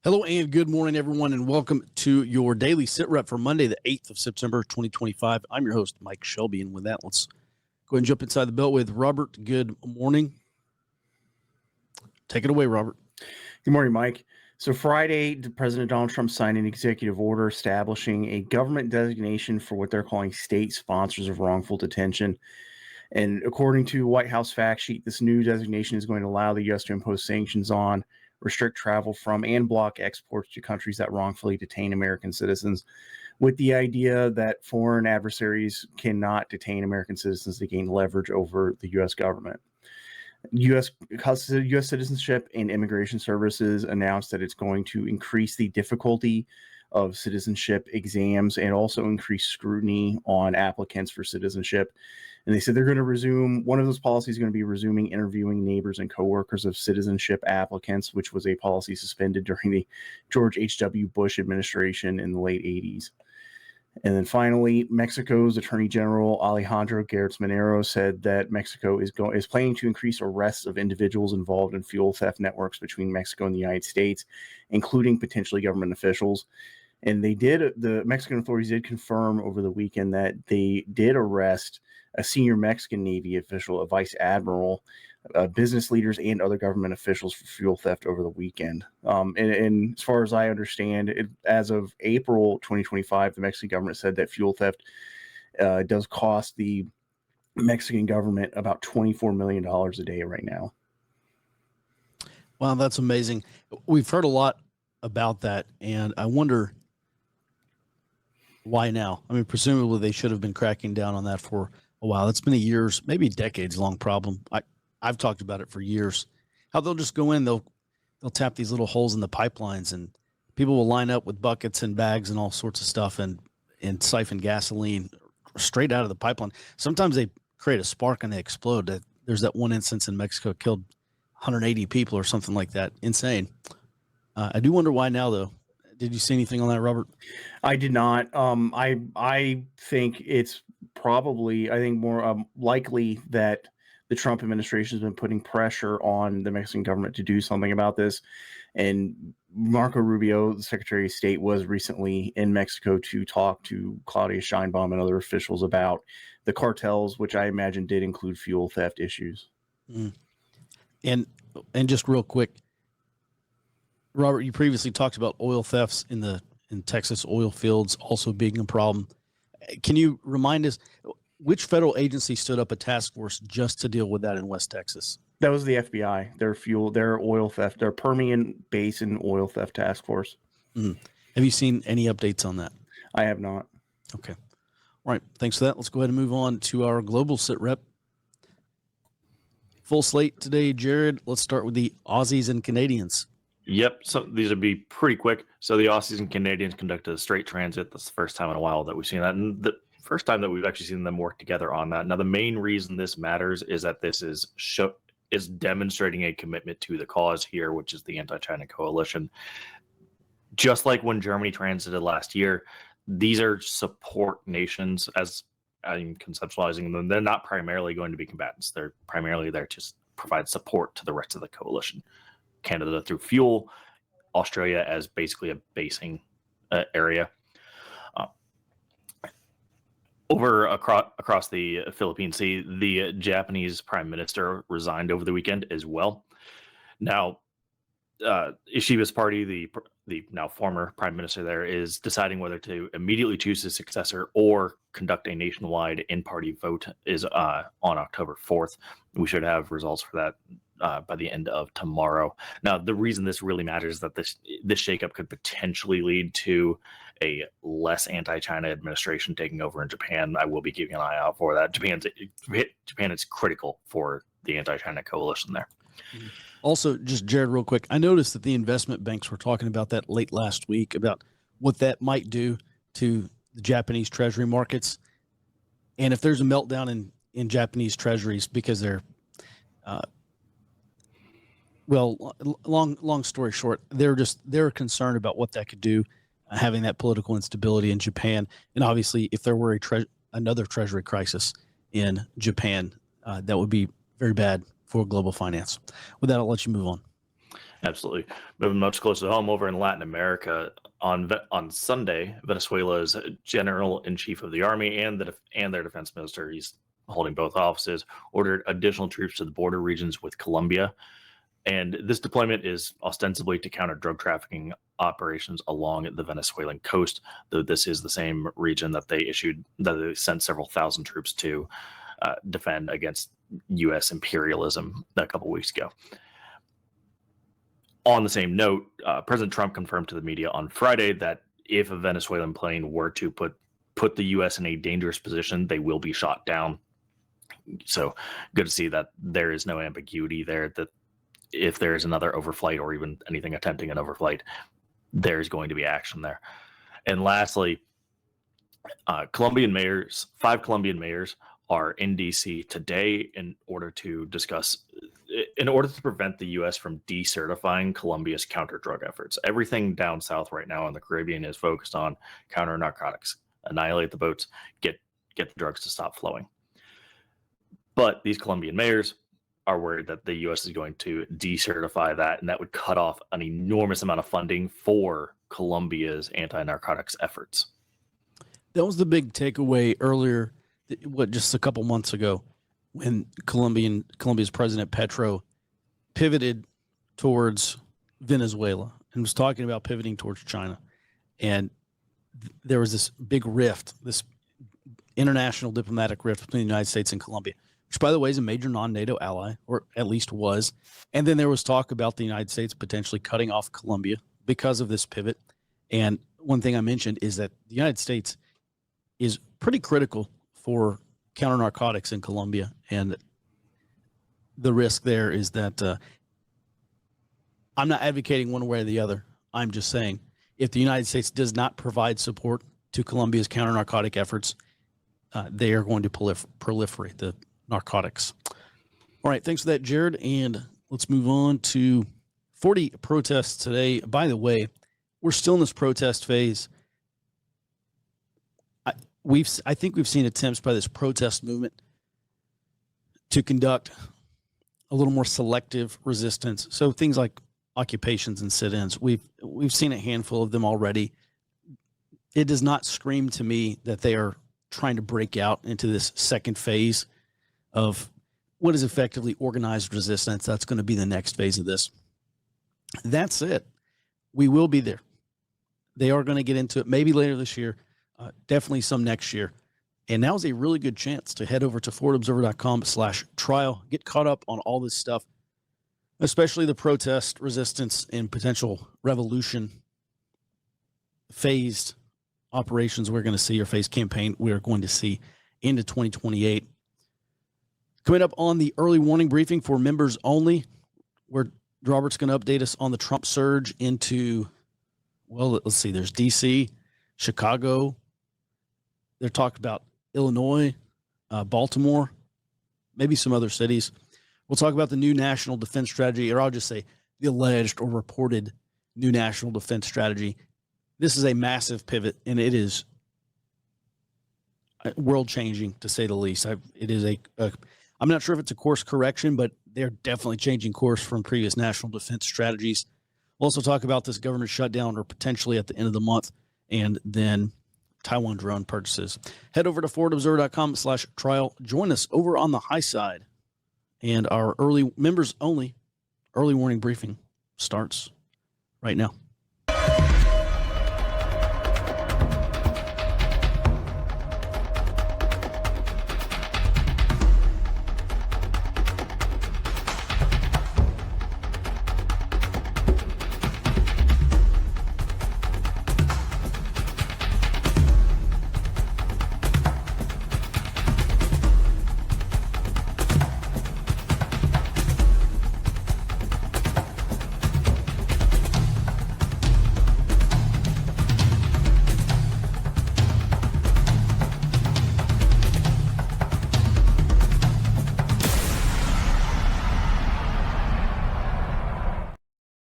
Hello and good morning, everyone, and welcome to your daily sit rep for Monday, the 8th of September, 2025. I'm your host, Mike Shelby, and with that, let's go ahead and jump inside the belt with Robert. Good morning. Take it away, Robert. Good morning, Mike. So Friday, President Donald Trump signed an executive order establishing a government designation for what they're calling state sponsors of wrongful detention. And according to White House fact sheet, this new designation is going to allow the U.S. to impose sanctions on, restrict travel from, and block exports to countries that wrongfully detain American citizens, with the idea that foreign adversaries cannot detain American citizens to gain leverage over the U.S. government. U.S. Citizenship and Immigration Services announced that it's going to increase the difficulty of citizenship exams and also increase scrutiny on applicants for citizenship. And they said they're going to resume, one of those policies is going to be resuming interviewing neighbors and coworkers of citizenship applicants, which was a policy suspended during the George H.W. Bush administration in the late 80s. And then finally, Mexico's Attorney General Alejandro Gertz Manero said that Mexico is planning to increase arrests of individuals involved in fuel theft networks between Mexico and the United States, including potentially government officials. And the Mexican authorities did confirm over the weekend that they did arrest a senior Mexican Navy official, a vice admiral, business leaders, and other government officials for fuel theft over the weekend. And as far as I understand, as of April 2025, the Mexican government said that fuel theft does cost the Mexican government about $24 million a day right now. Wow, that's amazing. We've heard a lot about that, and I wonder why now? I mean, presumably they should have been cracking down on that for a while. It's been a years, maybe decades long problem. I've talked about it for years. How they'll just go in, they'll tap these little holes in the pipelines, and people will line up with buckets and bags and all sorts of stuff and siphon gasoline straight out of the pipeline. Sometimes they create a spark and they explode. There's that one instance in Mexico, killed 180 people or something like that. Insane. I do wonder why now, though. Did you see anything on that, Robert? I did not. I think it's probably, more likely that the Trump administration has been putting pressure on the Mexican government to do something about this. And Marco Rubio, the Secretary of State, was recently in Mexico to talk to Claudia Sheinbaum and other officials about the cartels, which I imagine did include fuel theft issues. Mm. And just real quick, Robert, you previously talked about oil thefts in Texas oil fields also being a problem. Can you remind us which federal agency stood up a task force just to deal with that in West Texas? That was the FBI, their oil theft, their Permian Basin oil theft task force. Mm. Have you seen any updates on that? I have not. Okay. All right. Thanks for that. Let's go ahead and move on to our global sit rep. Full slate today, Jared. Let's start with the Aussies and Canadians. Yep. So these would be pretty quick. So the Aussies and Canadians conducted a straight transit. That's the first time in a while that we've seen that. And the first time that we've actually seen them work together on that. Now, the main reason this matters is that this is demonstrating a commitment to the cause here, which is the anti-China coalition. Just like when Germany transited last year, these are support nations, as I'm conceptualizing them. They're not primarily going to be combatants. They're primarily there to provide support to the rest of the coalition. Canada through fuel, Australia as basically a basing area. Across the Philippine Sea, the Japanese Prime Minister resigned over the weekend as well. Now, Ishiba's party, the now former Prime Minister there, is deciding whether to immediately choose his successor or conduct a nationwide in-party vote on October 4th. We should have results for that by the end of tomorrow. Now, the reason this really matters is that this shakeup could potentially lead to a less anti-China administration taking over in Japan. I will be keeping an eye out for that. Japan is critical for the anti-China coalition there. Also, just Jared, real quick, I noticed that the investment banks were talking about that late last week, about what that might do to the Japanese treasury markets. And if there's a meltdown in Japanese treasuries because they're long story short, they're concerned about what that could do, having that political instability in Japan. And obviously, if there were another treasury crisis in Japan, that would be very bad for global finance. With that, I'll let you move on. Absolutely. Moving much closer to home, over in Latin America, on Sunday, Venezuela's general in chief of the army and their defense minister, he's holding both offices, ordered additional troops to the border regions with Colombia. And this deployment is ostensibly to counter drug trafficking operations along the Venezuelan coast, though this is the same region that they sent several thousand troops to defend against U.S. imperialism a couple weeks ago. On the same note, President Trump confirmed to the media on Friday that if a Venezuelan plane were to put the U.S. in a dangerous position, they will be shot down. So good to see that there is no ambiguity there, that if there is another overflight or even anything attempting an overflight, there's going to be action there. And lastly, five Colombian mayors are in D.C. today in order to prevent the U.S. from decertifying Colombia's counter-drug efforts. Everything down south right now in the Caribbean is focused on counter-narcotics, annihilate the boats, get the drugs to stop flowing. But these Colombian mayors are worried that the U.S. is going to decertify that, and that would cut off an enormous amount of funding for Colombia's anti-narcotics efforts. That was the big takeaway earlier, just a couple months ago, when Colombia's President Petro pivoted towards Venezuela and was talking about pivoting towards China. And there was this big rift, this international diplomatic rift between the United States and Colombia, which, by the way, is a major non-NATO ally, or at least was. And then there was talk about the United States potentially cutting off Colombia because of this pivot. And one thing I mentioned is that the United States is pretty critical for counter narcotics in Colombia. And the risk there is that I'm not advocating one way or the other. I'm just saying if the United States does not provide support to Colombia's counter narcotic efforts, they are going to proliferate the narcotics. All right. Thanks for that, Jared. And let's move on to 40 protests today. By the way, we're still in this protest phase. I think we've seen attempts by this protest movement to conduct a little more selective resistance. So things like occupations and sit-ins, we've seen a handful of them already. It does not scream to me that they are trying to break out into this second phase of what is effectively organized resistance. That's going to be the next phase of this. That's it. We will be there. They are going to get into it maybe later this year, definitely some next year. And now is a really good chance to head over to forwardobserver.com/trial, get caught up on all this stuff, especially the protest, resistance, and potential revolution phased operations we're going to see, or phase campaign we're going to see into 2028. Coming up on the early warning briefing for members only, where Robert's going to update us on the Trump surge into, well, let's see, there's D.C., Chicago. They're talking about Illinois, Baltimore, maybe some other cities. We'll talk about the new national defense strategy, or I'll just say the alleged or reported new national defense strategy. This is a massive pivot, and it is world-changing, to say the least. It is I'm not sure if it's a course correction, but they're definitely changing course from previous national defense strategies. We'll also talk about this government shutdown, or potentially at the end of the month, and then Taiwan drone purchases. Head over to forwardobserver.com/trial. Join us over on the high side. And our members only early warning briefing starts right now.